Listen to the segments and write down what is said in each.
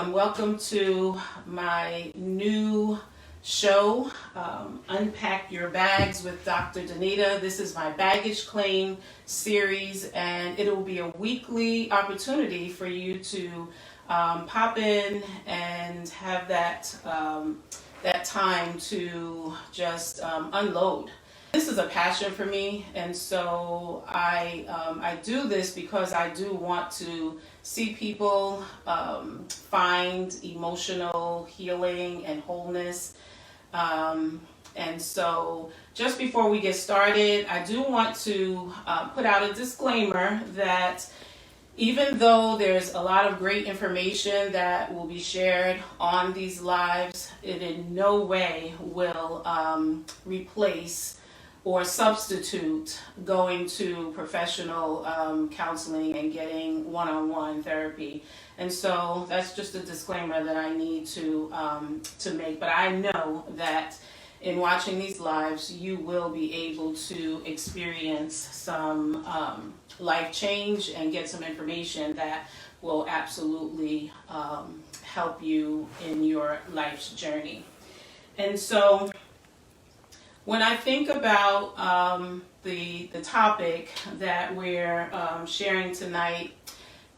Welcome to my new show, Unpack Your Bags with Dr. Danita. This is my baggage claim series, and it will be a weekly opportunity for you to pop in and have that time to just unload. This is a passion for me, and so I do this because I do want to see people find emotional healing and wholeness. And so just before we get started, I do want to put out a disclaimer that even though there's a lot of great information that will be shared on these lives, it in no way will replace or substitute going to professional counseling and getting one-on-one therapy. And so that's just a disclaimer that I need to make. But I know that in watching these lives, you will be able to experience some life change and get some information that will absolutely help you in your life's journey. And so when I think about the topic that we're sharing tonight,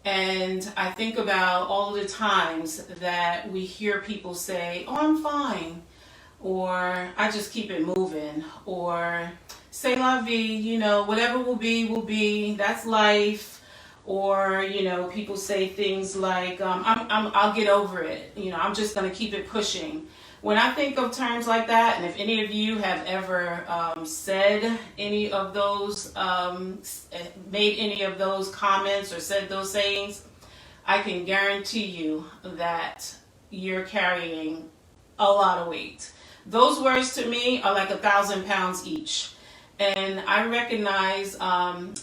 and I think about all the times that we hear people say, "Oh, I'm fine," or "I just keep it moving," or "C'est la vie," whatever will be, that's life. Or, people say things like, I'll get over it, I'm just going to keep it pushing. When I think of terms like that, and if any of you have ever said any of those, made any of those comments or said those sayings, I can guarantee you that you're carrying a lot of weight. Those words to me are like 1,000 pounds each. And I recognize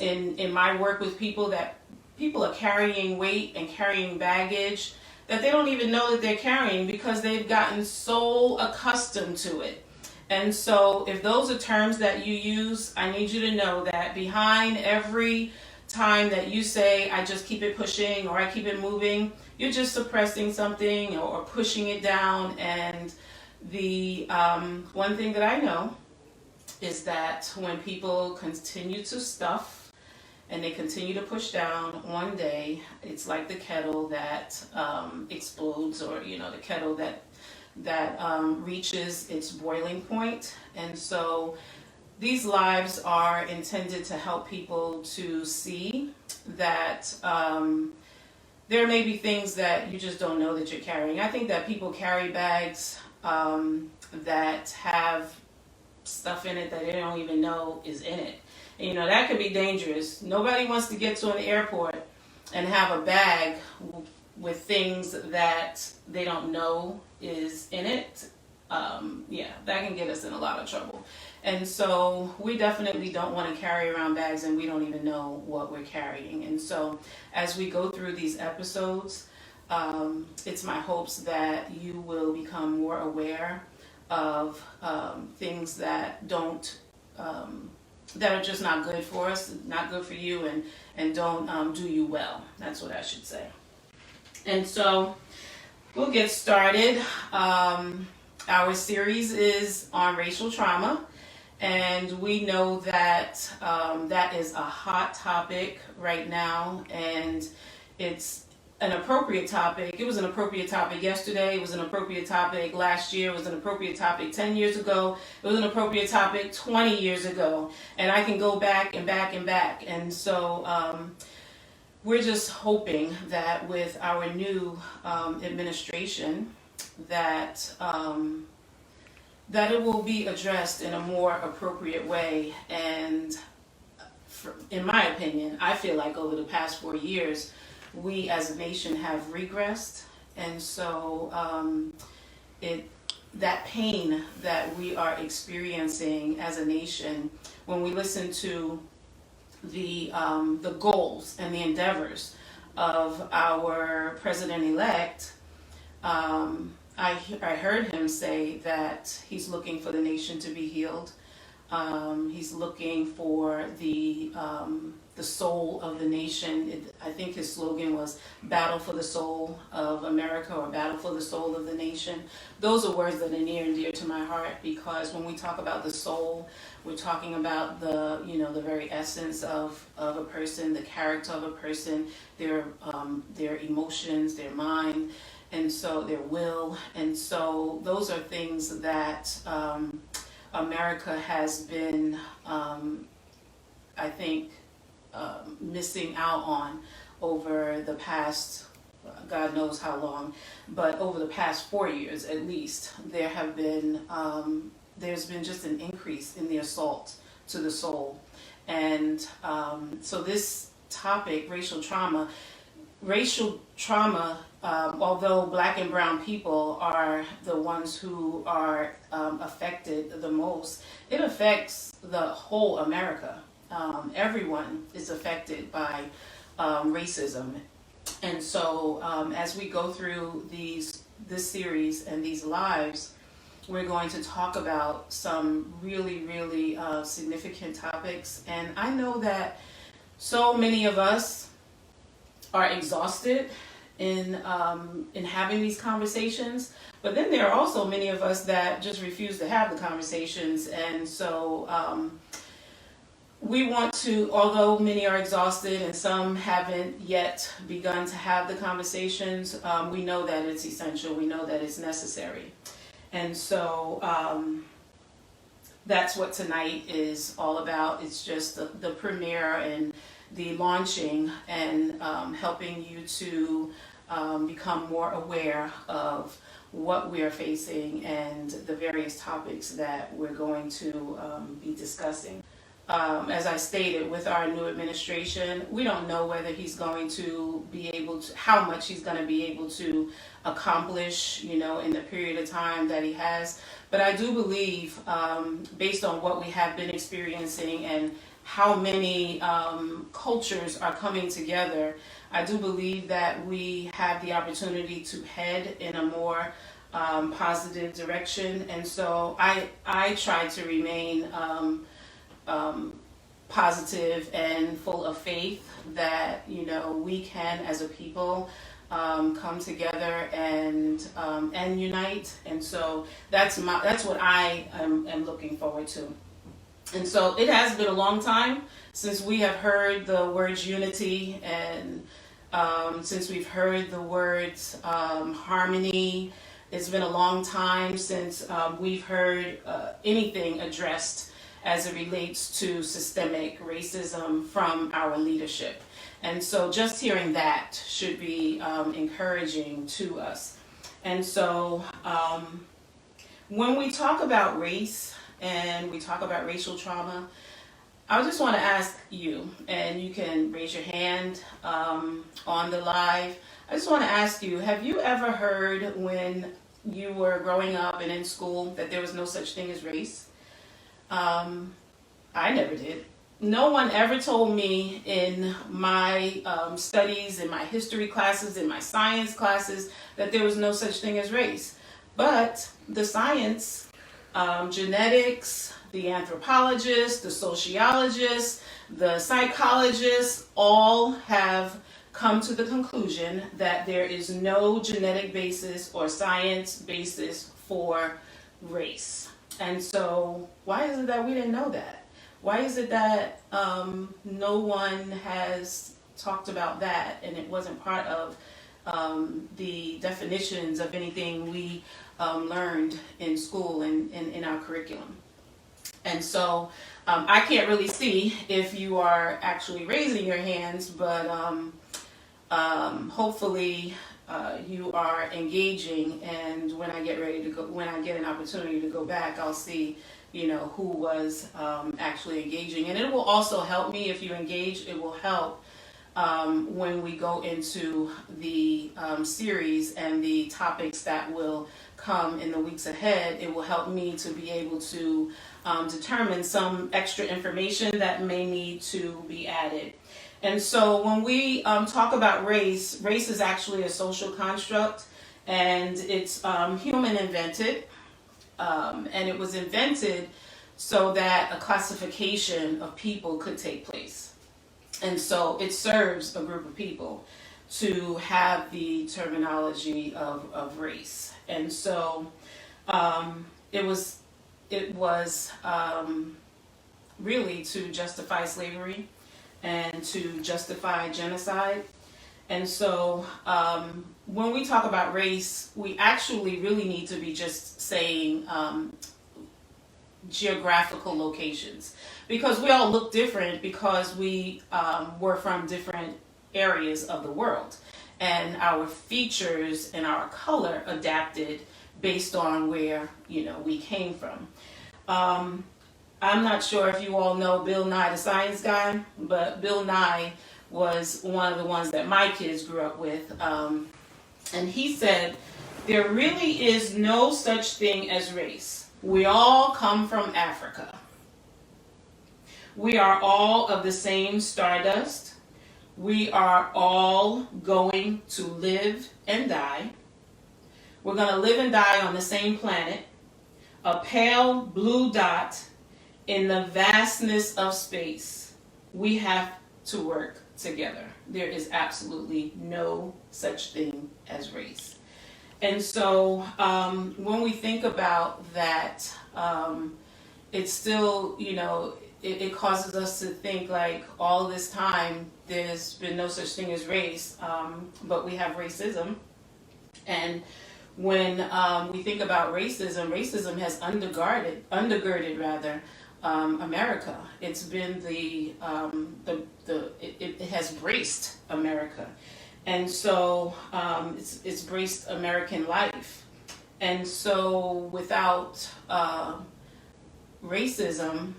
in my work with people that people are carrying weight and carrying baggage that they don't even know that they're carrying because they've gotten so accustomed to it. And so if those are terms that you use, I need you to know that behind every time that you say, "I just keep it pushing," or "I keep it moving," you're just suppressing something or pushing it down. And the one thing that I know is that when people continue to stuff and they continue to push down, one day it's like the kettle that explodes, or the kettle that reaches its boiling point. And so these lives are intended to help people to see that there may be things that you just don't know that you're carrying. I think that people carry bags that have stuff in it that they don't even know is in it. That could be dangerous. Nobody wants to get to an airport and have a bag with things that they don't know is in it. That can get us in a lot of trouble. And so we definitely don't want to carry around bags and we don't even know what we're carrying. And so as we go through these episodes, it's my hopes that you will become more aware of things that that are just not good for us, not good for you, and don't do you well. That's what I should say. And so we'll get started. Our series is on racial trauma, and we know that that is a hot topic right now, and it's an appropriate topic. It was an appropriate topic yesterday. It was an appropriate topic last year. It was an appropriate topic 10 years ago. It was an appropriate topic 20 years ago. And I can go back and back and back. And so we're just hoping that with our new administration that it will be addressed in a more appropriate way. And in my opinion, I feel like over the past 4 years, we as a nation have regressed, and so that pain that we are experiencing as a nation, when we listen to the goals and the endeavors of our president-elect, I heard him say that he's looking for the nation to be healed. He's looking for the soul of the nation. I think his slogan was "Battle for the Soul of America" or "Battle for the Soul of the Nation." Those are words that are near and dear to my heart, because when we talk about the soul, we're talking about the very essence of a person, the character of a person, their emotions, their mind, and so their will. And so those are things that America has been, I think, missing out on over the past, God knows how long, but over the past 4 years at least, there's been just an increase in the assault to the soul. And so this topic, racial trauma, although Black and brown people are the ones who are affected the most, it affects the whole America. Everyone is affected by racism. And so as we go through this series and these lives, we're going to talk about some really, really significant topics. And I know that so many of us are exhausted in having these conversations, but then there are also many of us that just refuse to have the conversations. And so we want to, although many are exhausted and some haven't yet begun to have the conversations, we know that it's essential. We know that it's necessary. And so that's what tonight is all about. It's just the premiere and the launching, and helping you to become more aware of what we are facing and the various topics that we're going to be discussing. As I stated, with our new administration, we don't know whether he's going to be able to, how much he's going to be able to accomplish, in the period of time that he has. But I do believe, based on what we have been experiencing and how many cultures are coming together, I do believe that we have the opportunity to head in a more positive direction. And so I try to remain positive and full of faith that we can, as a people, come together and unite. And so that's what I am looking forward to. And so it has been a long time since we have heard the words unity, and since we've heard the words harmony. It's been a long time since we've heard anything addressed as it relates to systemic racism from our leadership. And so just hearing that should be encouraging to us. And so when we talk about race and we talk about racial trauma, I just want to ask you, and you can raise your hand on the live. I just want to ask you, have you ever heard when you were growing up and in school that there was no such thing as race? I never did. No one ever told me in my studies, in my history classes, in my science classes, that there was no such thing as race. But the science, genetics, the anthropologists, the sociologists, the psychologists, all have come to the conclusion that there is no genetic basis or science basis for race. And so why is it that we didn't know that? Why is it that no one has talked about that, and it wasn't part of the definitions of anything we learned in school and in our curriculum? And so I can't really see if you are actually raising your hands, but hopefully you are engaging, and when I get ready to go, when I get an opportunity to go back, I'll see who was actually engaging. And it will also help me if you engage. It will help when we go into the series and the topics that will come in the weeks ahead. It will help me to be able to determine some extra information that may need to be added. And so when we talk about race is actually a social construct, and it's human invented. And it was invented so that a classification of people could take place. And so it serves a group of people to have the terminology of race. And so it was really to justify slavery and to justify genocide. And so when we talk about race, we actually really need to be just saying geographical locations, because we all look different because we were from different areas of the world, and our features and our color adapted based on where we came from. I'm not sure if you all know Bill Nye the Science Guy, but Bill Nye was one of the ones that my kids grew up with, and he said there really is no such thing as race. We all come from Africa. We are all of the same stardust. We are all going to live and die. We're going to live and die on the same planet, a pale blue dot in the vastness of space. We have to work together. There is absolutely no such thing as race. And so when we think about that, it's still, it causes us to think like all this time there's been no such thing as race, but we have racism. And when we think about racism has undergirded America. It's been it has braced America. And so it's braced American life. And so without racism,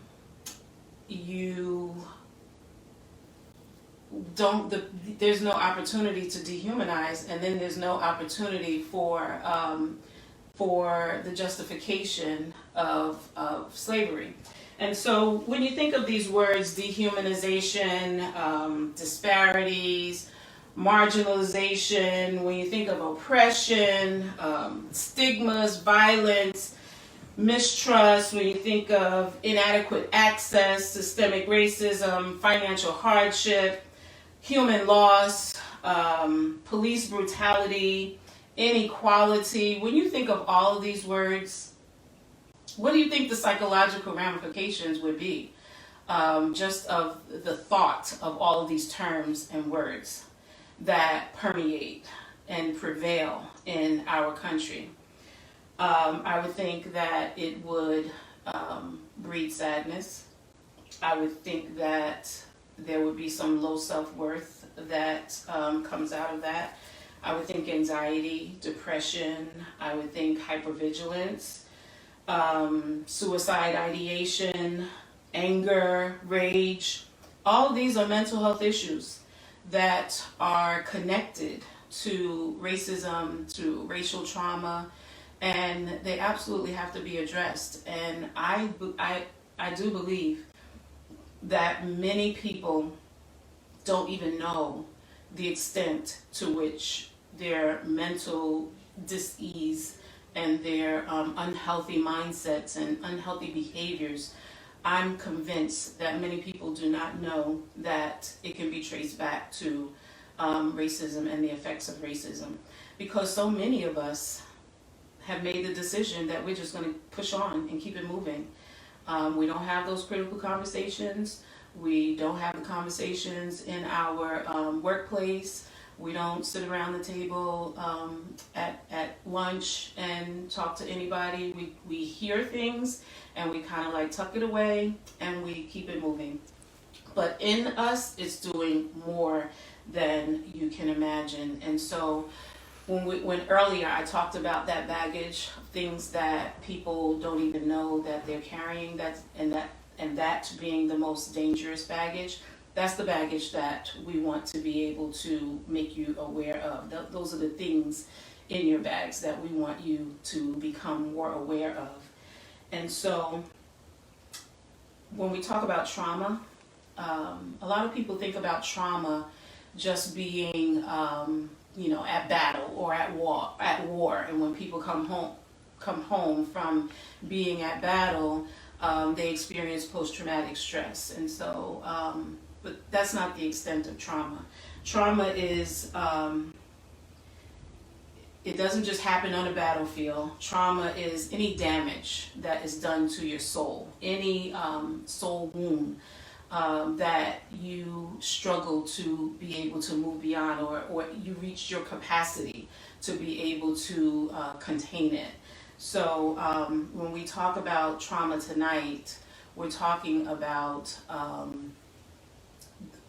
there's no opportunity to dehumanize, and then there's no opportunity for the justification of slavery. And so when you think of these words, dehumanization, disparities, marginalization, when you think of oppression, stigmas, violence, mistrust, when you think of inadequate access, systemic racism, financial hardship, human loss, police brutality, inequality, when you think of all of these words, what do you think the psychological ramifications would be, just of the thought of all of these terms and words that permeate and prevail in our country? I would think that it would breed sadness. I would think that there would be some low self-worth that comes out of that. I would think anxiety, depression. I would think hypervigilance, suicide ideation, anger, rage. All of these are mental health issues that are connected to racism, to racial trauma, and they absolutely have to be addressed. And I do believe that many people don't even know the extent to which their mental dis-ease and their unhealthy mindsets and unhealthy behaviors, I'm convinced that many people do not know that it can be traced back to racism and the effects of racism, because so many of us have made the decision that we're just going to push on and keep it moving. We don't have those critical conversations. We don't have the conversations in our workplace. We don't sit around the table at lunch and talk to anybody. We hear things and we kind of like tuck it away and we keep it moving. But in us, it's doing more than you can imagine. And so when earlier I talked about that baggage, things that people don't even know that they're carrying, and that being the most dangerous baggage, that's the baggage that we want to be able to make you aware of. Those are the things in your bags that we want you to become more aware of. And so when we talk about trauma, a lot of people think about trauma just being at battle or at war. And when people come home from being at battle, they experience post-traumatic stress. And so, but that's not the extent of trauma. Trauma is, it doesn't just happen on a battlefield. Trauma is any damage that is done to your soul, any soul wound that you struggle to be able to move beyond, or you reached your capacity to be able to contain it. So when we talk about trauma tonight, we're talking about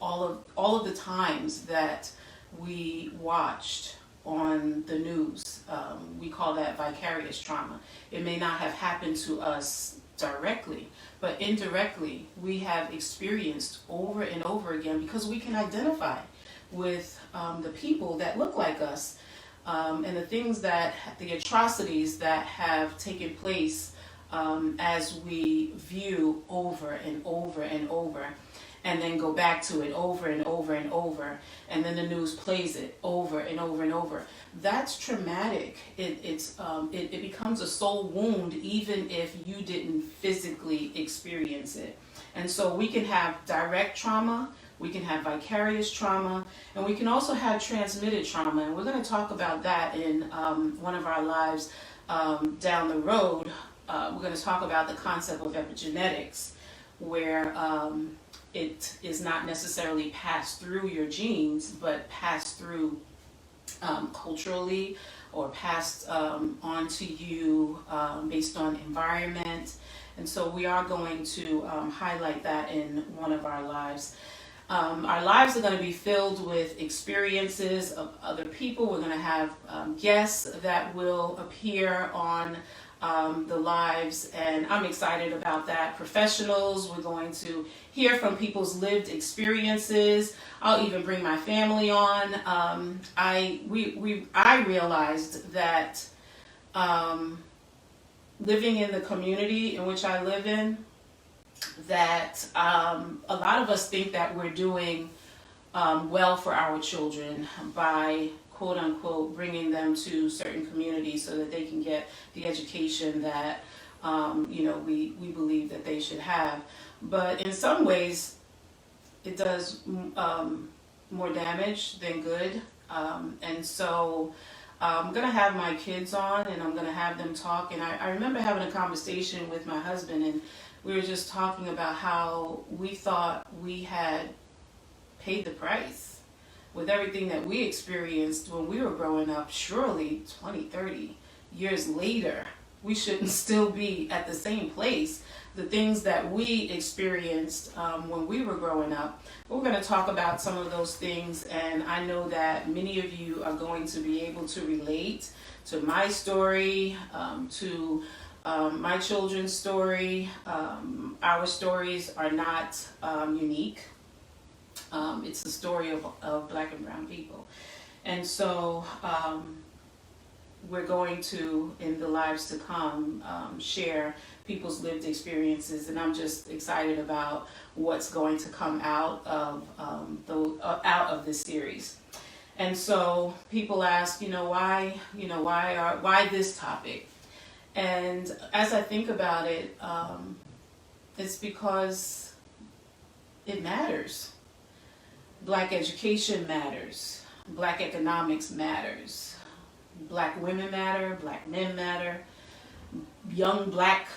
all of the times that we watched on the news. We call that vicarious trauma. It may not have happened to us directly, but indirectly we have experienced over and over again, because we can identify with the people that look like us, and the atrocities that have taken place as we view over and over and over, and then go back to it over and over and over, and then the news plays it over and over and over. That's traumatic. It becomes a soul wound even if you didn't physically experience it. And so we can have direct trauma, we can have vicarious trauma, and we can also have transmitted trauma. And we're going to talk about that in one of our lives down the road. We're going to talk about the concept of epigenetics, where it is not necessarily passed through your genes, but passed through culturally, or passed on to you based on environment. And so we are going to highlight that in one of our lives. Our lives are going to be filled with experiences of other people. We're going to have guests that will appear on the lives, and I'm excited about that. Professionals, we're going to hear from people's lived experiences. I'll even bring my family on. I realized that living in the community in which I live in, that a lot of us think that we're doing well for our children by quote unquote bringing them to certain communities so that they can get the education that we believe that they should have. But in some ways it does more damage than good. And so I'm going to have my kids on, and I'm going to have them talk. And I remember having a conversation with my husband, and we were just talking about how we thought we had paid the price with everything that we experienced when we were growing up. Surely 20, 30 years later, we shouldn't still be at the same place. The things that we experienced when we were growing up. We're going to talk about some of those things, and I know that many of you are going to be able to relate to my story, to my children's story. Our stories are not unique. It's the story of Black and brown people. And so we're going to, in the lives to come, share people's lived experiences, and I'm just excited about what's going to come out of this series. And so people ask, why this topic? And as I think about it, it's because it matters. Black education matters. Black economics matters. Black women matter. Black men matter. Young Black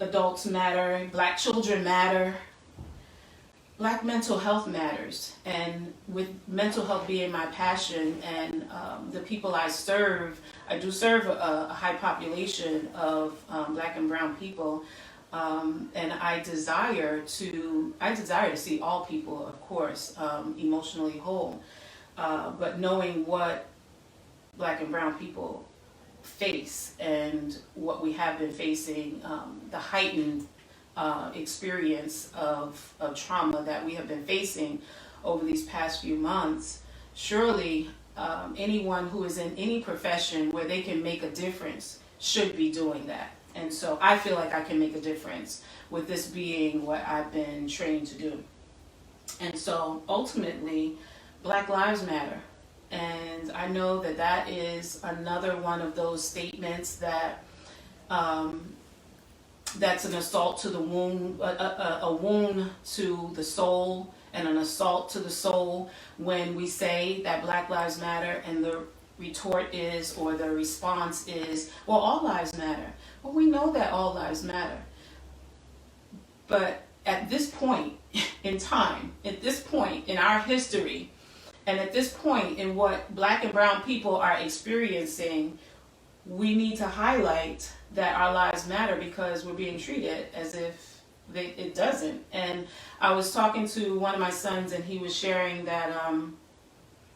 adults matter. Black children matter. Black mental health matters. And with mental health being my passion, and the people I serve, I do serve a high population of Black and brown people. And I desire to see all people, of course, emotionally whole. But knowing what Black and brown people face and what we have been facing, the heightened experience of trauma that we have been facing over these past few months, surely anyone who is in any profession where they can make a difference should be doing that. And so I feel like I can make a difference with this being what I've been trained to do. And so ultimately, Black Lives Matter. And I know that that is another one of those statements that that's an assault to the wound, a wound to the soul, and an assault to the soul when we say that Black Lives Matter, and the retort is, or the response is, well, all lives matter. Well, we know that all lives matter. But at this point in time, at this point in our history, and at this point in what Black and brown people are experiencing, we need to highlight that our lives matter, because we're being treated as if it doesn't. And I was talking to one of my sons, and he was sharing that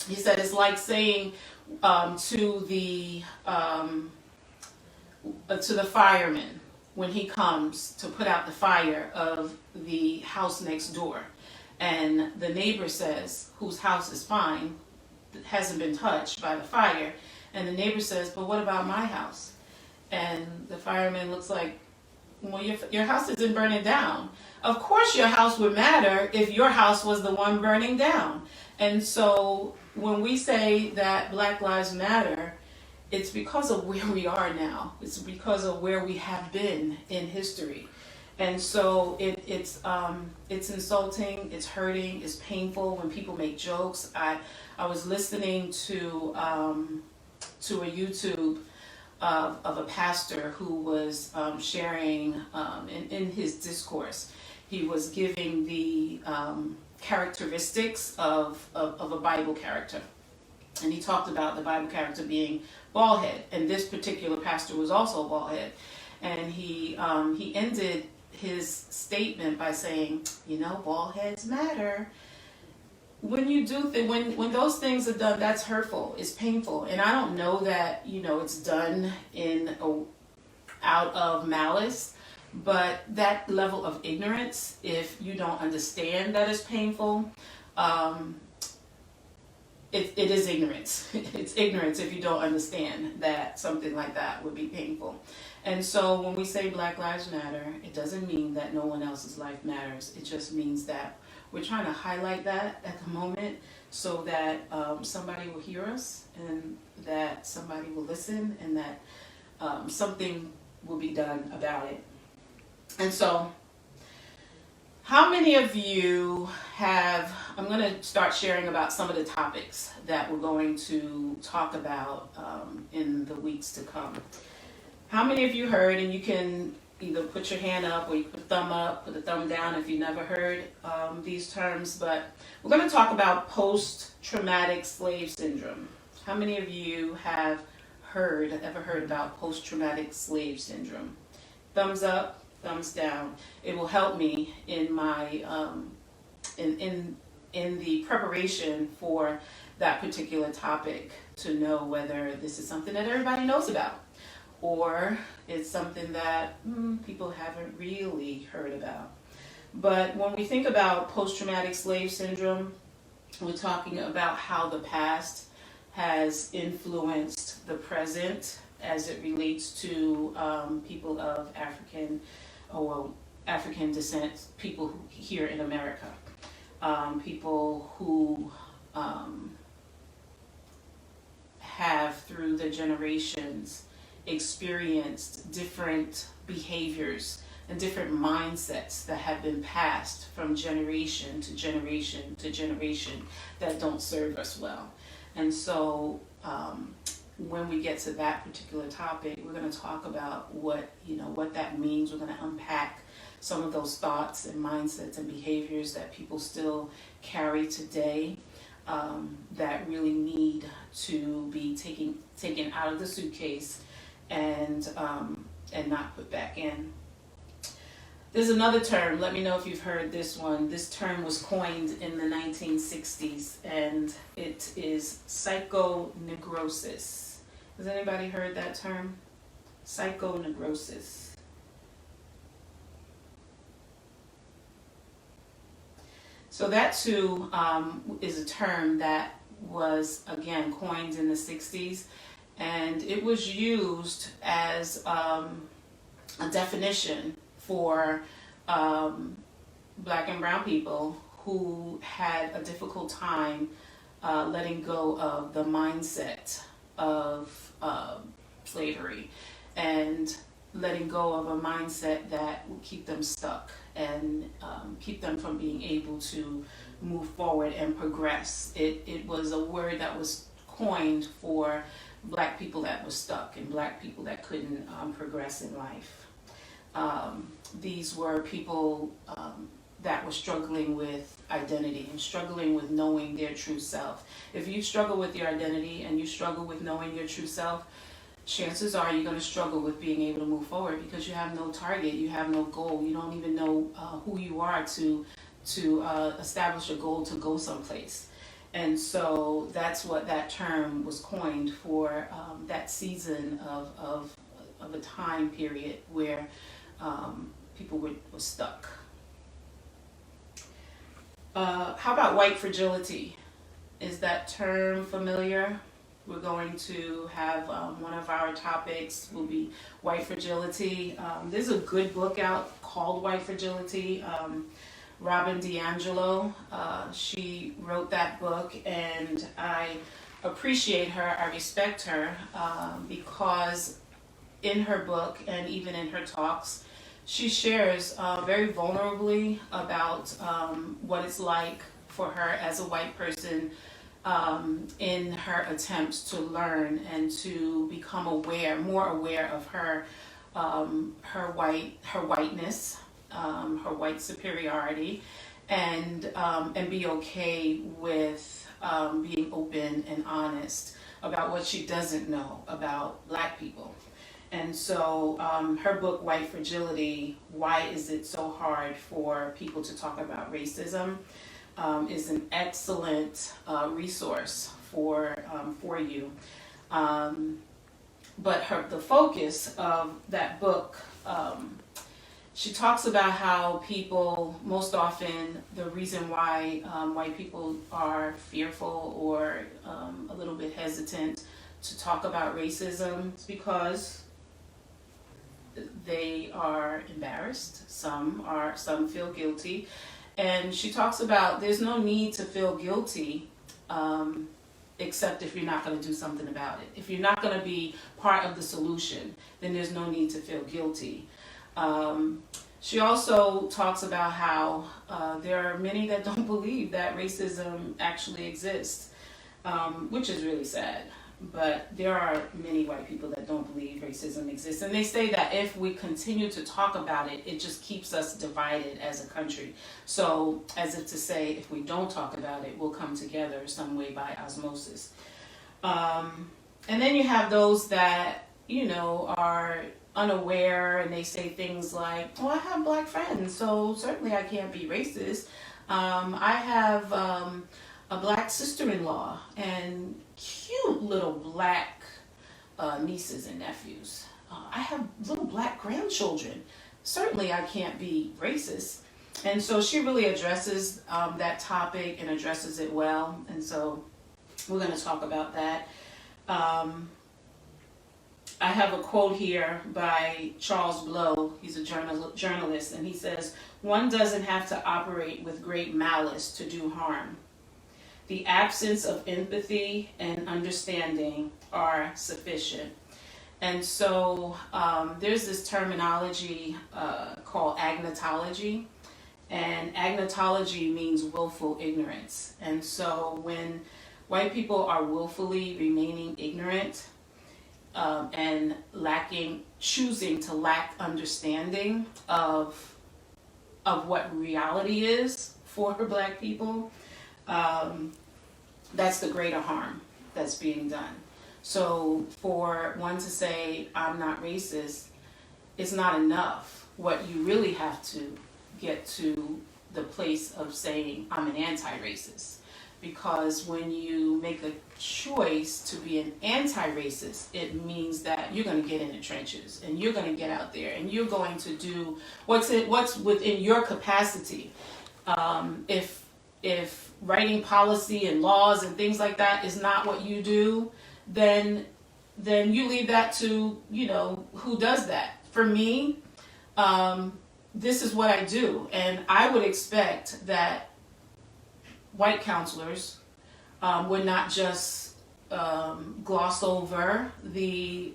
he said it's like saying to the fireman when he comes to put out the fire of the house next door, and the neighbor says, whose house is fine, hasn't been touched by the fire, and the neighbor says, but what about my house? And the fireman looks like, well, your house isn't burning down. Of course your house would matter if your house was the one burning down. And so when we say that Black Lives Matter, it's because of where we are now. It's because of where we have been in history. And so it's insulting, it's hurting, it's painful when people make jokes. I was listening to a YouTube of a pastor who was sharing in his discourse. He was giving the characteristics of a Bible character. And he talked about the Bible character being bald head. And this particular pastor was also bald head. And he ended his statement by saying, bald heads matter. When you do when those things are done, that's hurtful. It's painful. And I don't know that, it's done out of malice. But that level of ignorance, if you don't understand that it's painful, it is ignorance. It's ignorance if you don't understand that something like that would be painful. And so when we say Black Lives Matter, it doesn't mean that no one else's life matters. It just means that we're trying to highlight that at the moment so that somebody will hear us, and that somebody will listen, and that something will be done about it. And so, how many of you I'm going to start sharing about some of the topics that we're going to talk about in the weeks to come. How many of you heard, and you can either put your hand up or you put a thumb up, put a thumb down if you never heard these terms, but we're going to talk about post-traumatic slave syndrome. How many of you have ever heard about post-traumatic slave syndrome? Thumbs up, thumbs down. It will help me in my in the preparation for that particular topic to know whether this is something that everybody knows about, or it's something that people haven't really heard about. But when we think about post-traumatic slave syndrome, we're talking about how the past has influenced the present as it relates to people of African descent, people here in America, people who have through the generations experienced different behaviors and different mindsets that have been passed from generation to generation to generation that don't serve us well. And so when we get to that particular topic, we're going to talk about what that means. We're going to unpack some of those thoughts and mindsets and behaviors that people still carry today, that really need to be taken out of the suitcase and not put back in. There's another term. Let me know if you've heard this one. This term was coined in the 1960s, and it is psychoneurosis. Has anybody heard that term? Psychoneurosis. So that too is a term that was, again, coined in the 60s, and it was used as a definition for Black and brown people who had a difficult time letting go of the mindset of slavery. And letting go of a mindset that will keep them stuck and keep them from being able to move forward and progress. It was a word that was coined for black people that were stuck and black people that couldn't progress in life. These were people that were struggling with identity and struggling with knowing their true self. If you struggle with your identity and you struggle with knowing your true self, chances are you're going to struggle with being able to move forward because you have no target, you have no goal, you don't even know who you are to establish a goal to go someplace. And so that's what that term was coined for, that season of a time period where people were stuck. How about white fragility? Is that term familiar? We're going to have one of our topics will be white fragility. There's a good book out called White Fragility. Robin DiAngelo, she wrote that book, and I appreciate her, I respect her, because in her book and even in her talks, she shares very vulnerably about what it's like for her as a white person in her attempts to learn and to become more aware of her whiteness, her white superiority, and be okay with being open and honest about what she doesn't know about black people. And so her book, White Fragility, Why Is It So Hard for People to Talk About Racism, is an excellent resource for you. But the focus of that book, she talks about how people, most often, the reason why white people are fearful or a little bit hesitant to talk about racism is because they are embarrassed. Some feel guilty. And she talks about there's no need to feel guilty except if you're not going to do something about it. If you're not going to be part of the solution, then there's no need to feel guilty. She also talks about how there are many that don't believe that racism actually exists, which is really sad. But there are many white people that don't believe racism exists. And they say that if we continue to talk about it, it just keeps us divided as a country. So, as if to say, if we don't talk about it, we'll come together some way by osmosis. And then you have those that, are unaware, and they say things like, oh, I have black friends, so certainly I can't be racist. I have a black sister-in-law and cute little black nieces and nephews. I have little black grandchildren. Certainly I can't be racist. And so she really addresses that topic and addresses it well. And so we're going to talk about that. I have a quote here by Charles Blow. He's a journalist, and he says, "One doesn't have to operate with great malice to do harm. The absence of empathy and understanding are sufficient." And so there's this terminology called agnotology. And agnotology means willful ignorance. And so when white people are willfully remaining ignorant and choosing to lack understanding of what reality is for black people, that's the greater harm that's being done. So for one to say, I'm not racist, it's not enough. What you really have to get to the place of saying, I'm an anti-racist. Because when you make a choice to be an anti-racist, it means that you're going to get in the trenches and you're going to get out there and you're going to do what's within your capacity. If writing policy and laws and things like that is not what you do, then you leave that to, who does that. For me, this is what I do. And I would expect that white counselors would not just gloss over the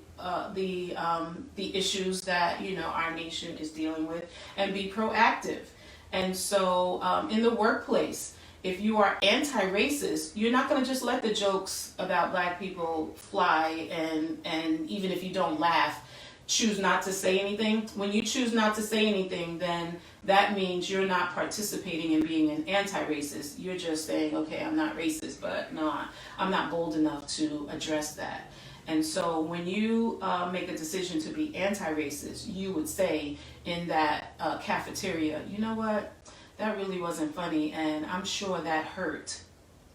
issues that our nation is dealing with, and be proactive. And so in the workplace, if you are anti-racist, you're not going to just let the jokes about black people fly, and even if you don't laugh, choose not to say anything. When you choose not to say anything, then that means you're not participating in being an anti-racist. You're just saying, okay, I'm not racist, but no, I'm not bold enough to address that. And so when you make a decision to be anti-racist, you would say in that cafeteria, you know what, that really wasn't funny, and I'm sure that hurt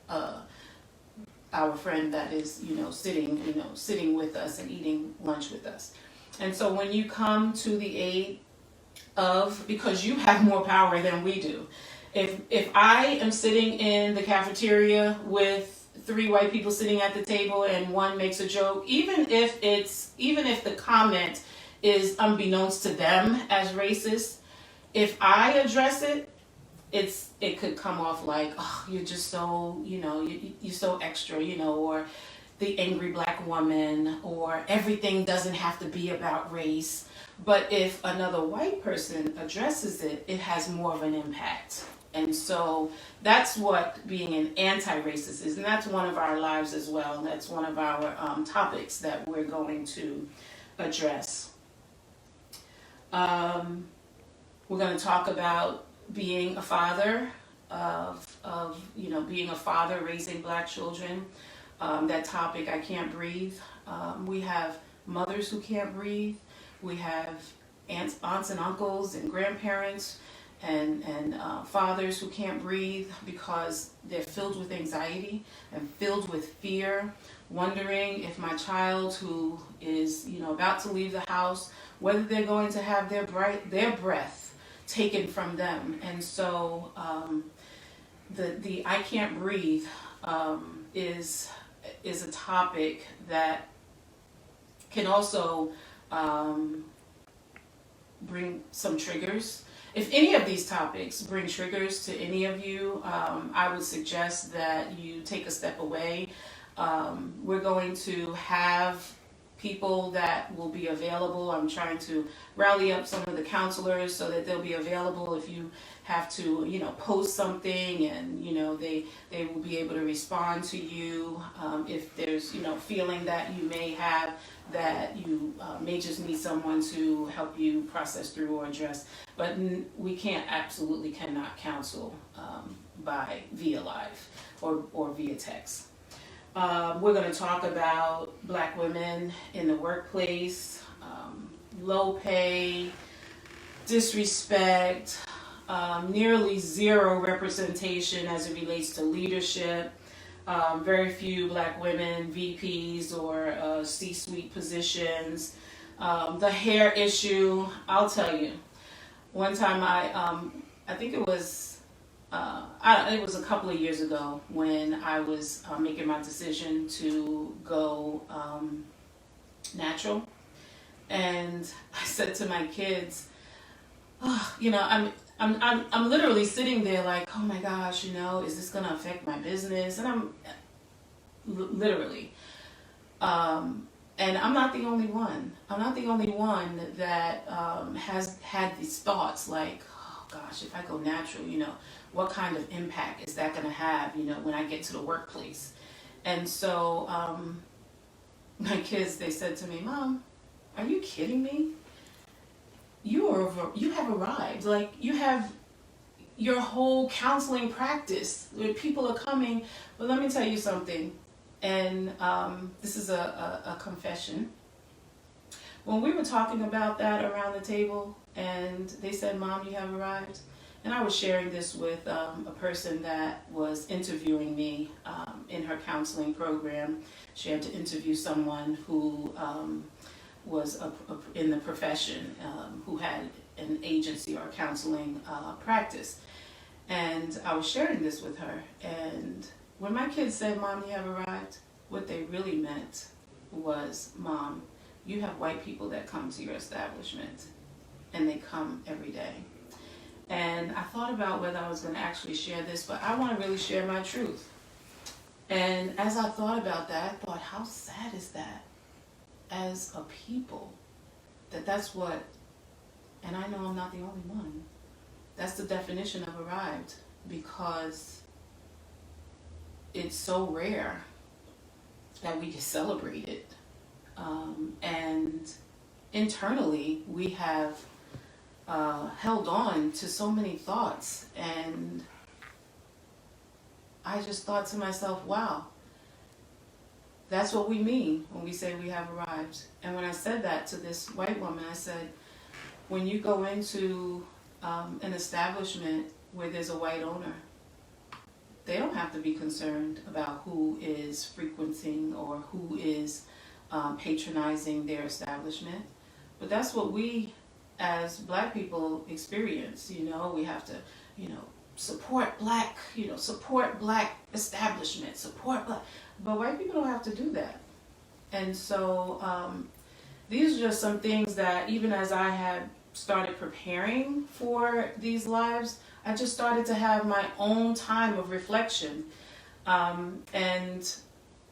our friend that is, sitting with us and eating lunch with us. And so when you come to the aid of, because you have more power than we do. If I am sitting in the cafeteria with 3 white people sitting at the table and one makes a joke, even if the comment is unbeknownst to them as racist, if I address it, it could come off like, oh, you're just so, you're so extra, or the angry black woman, or everything doesn't have to be about race. But if another white person addresses it, it has more of an impact. And so that's what being an anti-racist is. And that's one of our lives as well. That's one of our topics that we're going to address. We're going to talk about being a father, being a father raising black children. That topic, I can't breathe. We have mothers who can't breathe. We have aunts and uncles and grandparents and fathers who can't breathe because they're filled with anxiety and filled with fear, wondering if my child who is about to leave the house, whether they're going to have their breath taken from them. And so the I can't breathe is a topic that can also bring some triggers. If any of these topics bring triggers to any of you, I would suggest that you take a step away. We're going to have people that will be available. I'm trying to rally up some of the counselors so that they'll be available if you have to, post something, and, they will be able to respond to you. If there's, feeling that you may have that you may just need someone to help you process through or address. But we absolutely cannot counsel via live or via text. We're going to talk about black women in the workplace, low pay, disrespect, nearly zero representation as it relates to leadership, very few black women VPs or C-suite positions, the hair issue. I'll tell you, one time I think it was it was a couple of years ago when I was making my decision to go natural, and I said to my kids, I'm literally sitting there like, oh my gosh, is this gonna affect my business? And I'm literally, and I'm not the only one. I'm not the only one that has had these thoughts like, oh gosh, if I go natural, what kind of impact is that going to have, when I get to the workplace? And so my kids, they said to me, Mom, are you kidding me? You have arrived. Like, you have your whole counseling practice where people are coming. But let me tell you something. And this is a confession. When we were talking about that around the table, and they said, Mom, you have arrived. And I was sharing this with a person that was interviewing me in her counseling program. She had to interview someone who was in the profession, who had an agency or counseling practice. And I was sharing this with her. And when my kids said, Mom, you have arrived, what they really meant was, Mom, you have white people that come to your establishment, and they come every day. And I thought about whether I was going to actually share this, but I want to really share my truth. And as I thought about that, I thought, how sad is that as a people, that's what, and I know I'm not the only one, that's the definition of arrived, because it's so rare that we can celebrate it. And internally, we have held on to so many thoughts, and I just thought to myself, wow, that's what we mean when we say we have arrived. And when I said that to this white woman, I said, when you go into an establishment where there's a white owner, they don't have to be concerned about who is frequenting or who is patronizing their establishment. But that's what we as black people experience. We have to, support black establishment, support black. But white people don't have to do that. And so these are just some things that even as I had started preparing for these lives, I just started to have my own time of reflection. And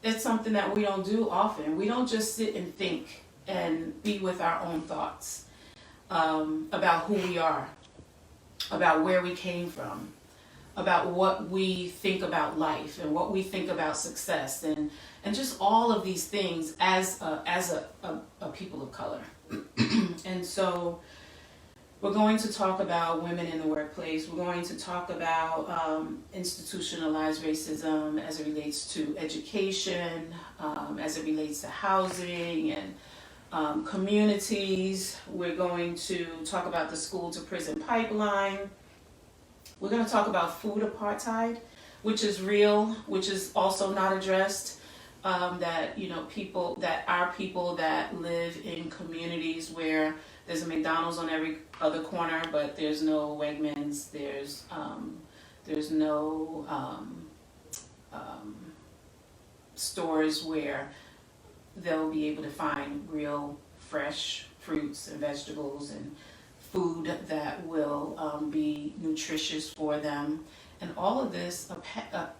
it's something that we don't do often. We don't just sit and think and be with our own thoughts about who we are, about where we came from, about what we think about life and what we think about success, and just all of these things as a people of color. And so we're going to talk about women in the workplace. We're going to talk about institutionalized racism as it relates to education, as it relates to housing and communities. We're going to talk about the school to prison pipeline. We're going to talk about food apartheid, which is real, which is also not addressed. That our people that live in communities where there's a McDonald's on every other corner, but there's no Wegmans. There's no stores where they'll be able to find real fresh fruits and vegetables and food that will be nutritious for them. And all of this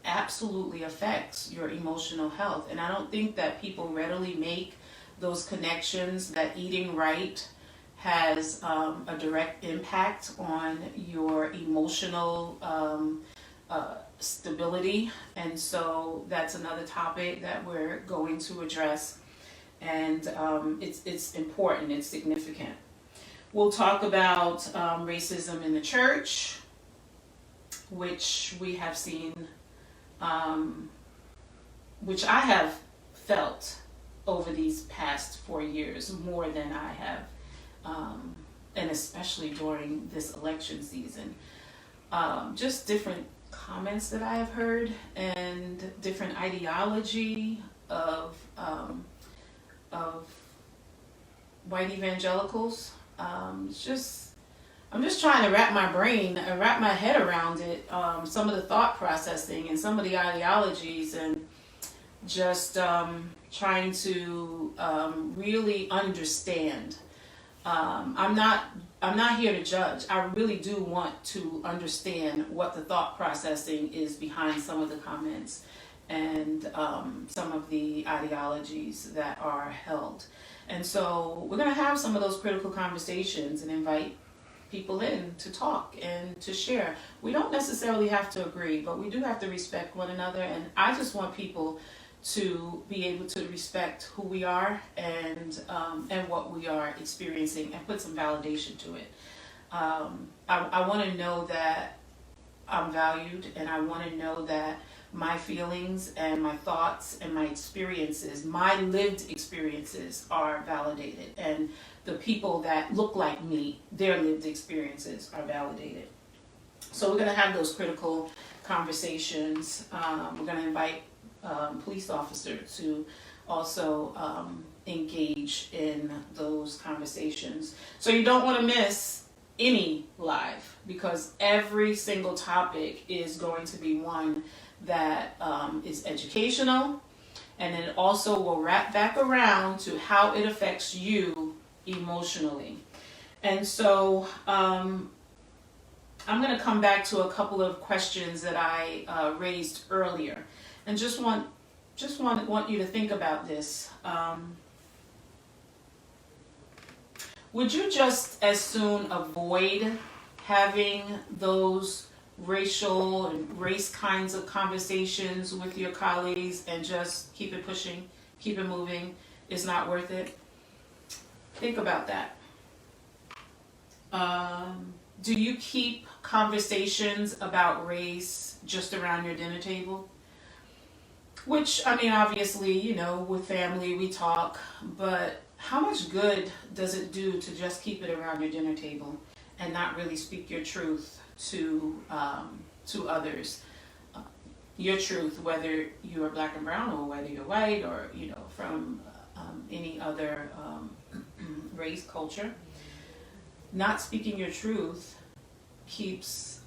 absolutely affects your emotional health. And I don't think that people readily make those connections, that eating right has a direct impact on your emotional stability. And so that's another topic that we're going to address. And it's important, it's significant. We'll talk about racism in the church, which we have seen, which I have felt over these past 4 years more than I have, and especially during this election season. Just different comments that I have heard and different ideology of white evangelicals. I'm just trying to wrap my head around it, some of the thought processing and some of the ideologies, and just trying to really understand. I'm not here to judge. I really do want to understand what the thought processing is behind some of the comments and some of the ideologies that are held. And so we're going to have some of those critical conversations and invite people in to talk and to share. We don't necessarily have to agree, but we do have to respect one another. And I just want people to be able to respect who we are and what we are experiencing and put some validation to it. I want to know that I'm valued, and I want to know that my feelings and my thoughts and my experiences, my lived experiences, are validated, and the people that look like me, their lived experiences are validated. So we're going to have those critical conversations. We're going to invite police officers to also engage in those conversations. So you don't want to miss any live, because every single topic is going to be one that is educational, and it also will wrap back around to how it affects you emotionally. And so I'm going to come back to a couple of questions that I raised earlier, and just want you to think about this. Would you just as soon avoid having those racial and race kinds of conversations with your colleagues and just keep it pushing, keep it moving? It's not worth it. Think about that. Do you keep conversations about race just around your dinner table? Which, I mean, obviously, you know, with family we talk, but how much good does it do to just keep it around your dinner table and not really speak your truth to others? Your truth, whether you are black and brown or whether you're white or, you know, from any other race, culture. Not speaking your truth keeps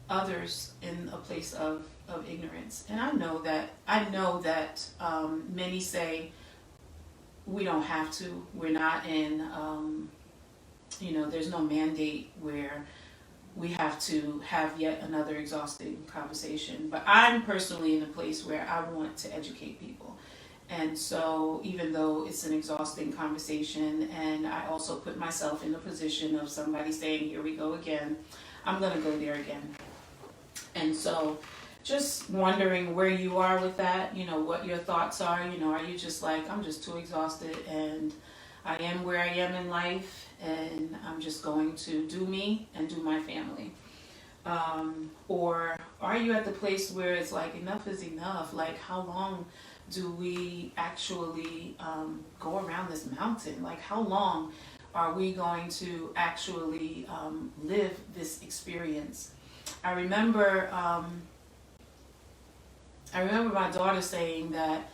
others in a place of ignorance. And I know that many say we don't have to. We're not in, you know, there's no mandate where we have to have yet another exhausting conversation. But I'm personally in a place where I want to educate people. And so even though it's an exhausting conversation, and I also put myself in the position of somebody saying, here we go again, I'm going to go there again. And so just wondering where you are with that, you know, what your thoughts are. You know, are you just like, I'm just too exhausted and I am where I am in life and I'm just going to do me and do my family? Or are you at the place where it's like, enough is enough? Like, how long do we actually go around this mountain? Like, how long are we going to actually live this experience? I remember my daughter saying that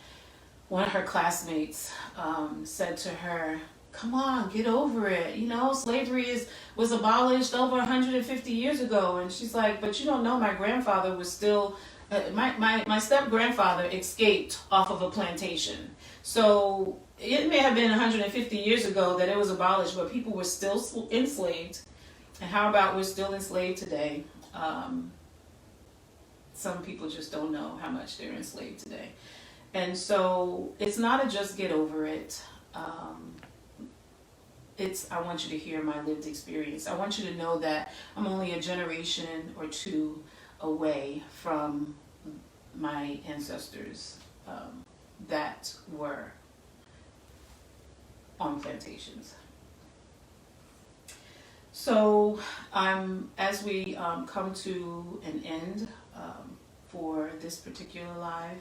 one of her classmates said to her, come on, get over it. You know, slavery was abolished over 150 years ago. And she's like, but you don't know, my grandfather was still, my step-grandfather escaped off of a plantation. So it may have been 150 years ago that it was abolished, but people were still enslaved. And how about we're still enslaved today? Some people just don't know how much they're enslaved today. And so it's not a just get over it. I want you to hear my lived experience. I want you to know that I'm only a generation or two away from my ancestors that were on plantations. So as we come to an end for this particular live,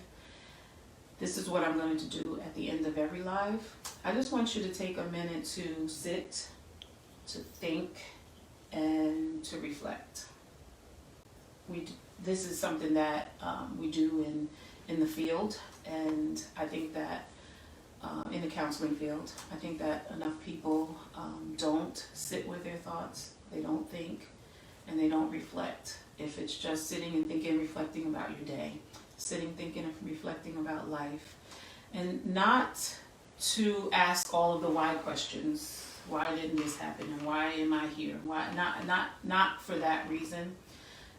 this is what I'm going to do at the end of every live. I just want you to take a minute to sit, to think, and to reflect. This is something that we do in the field, and I think that in the counseling field, I think that enough people don't sit with their thoughts, they don't think, and they don't reflect. If it's just sitting and thinking, reflecting about your day, sitting, thinking, and reflecting about life, and not to ask all of the why questions. Why didn't this happen? And why am I here? Why not for that reason,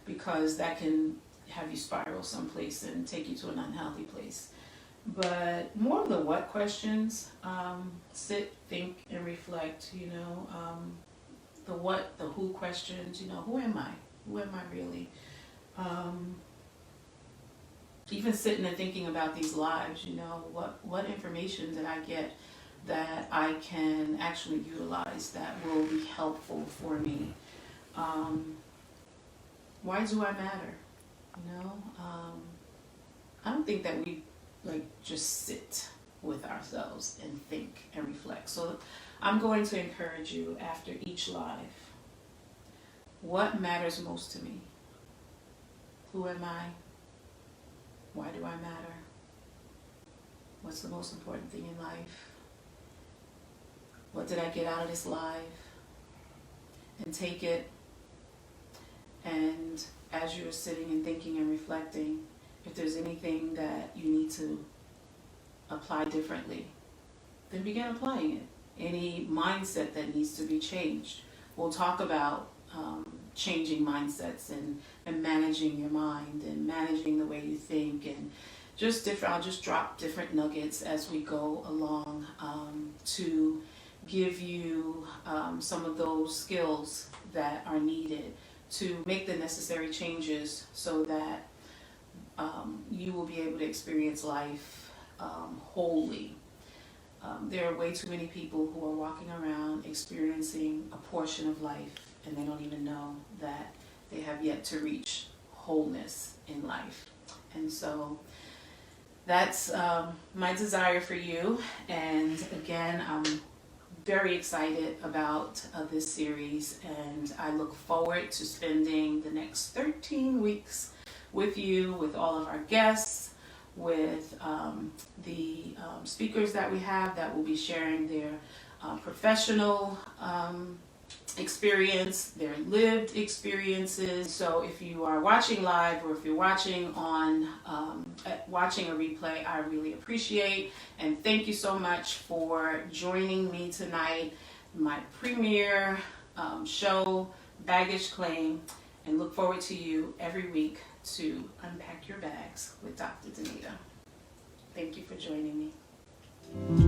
because that can have you spiral someplace and take you to an unhealthy place. But more of the what questions. Sit, think, and reflect. You know, the what, the who questions. You know, who am I? Who am I really? Even sitting and thinking about these lives, you know, what information did I get that I can actually utilize that will be helpful for me? Why do I matter? You know, I don't think that we just sit with ourselves and think and reflect. So I'm going to encourage you after each live. What matters most to me? Who am I? Why do I matter? What's the most important thing in life? What did I get out of this live? And take it, and as you're sitting and thinking and reflecting, if there's anything that you need to apply differently, then begin applying it. Any mindset that needs to be changed. We'll talk about changing mindsets and managing your mind and managing the way you think, and just different. I'll just drop different nuggets as we go along to give you some of those skills that are needed to make the necessary changes so that you will be able to experience life wholly. There are way too many people who are walking around experiencing a portion of life and they don't even know that they have yet to reach wholeness in life. And so that's my desire for you. And again, I'm very excited about this series, and I look forward to spending the next 13 weeks with you, with all of our guests, with the speakers that we have that will be sharing their professional experience, their lived experiences. So if you are watching live or if you're watching on watching a replay, I really appreciate and thank you so much for joining me tonight, my premiere show, Baggage Claim, and look forward to you every week to unpack your bags with Dr. Danita. Thank you for joining me.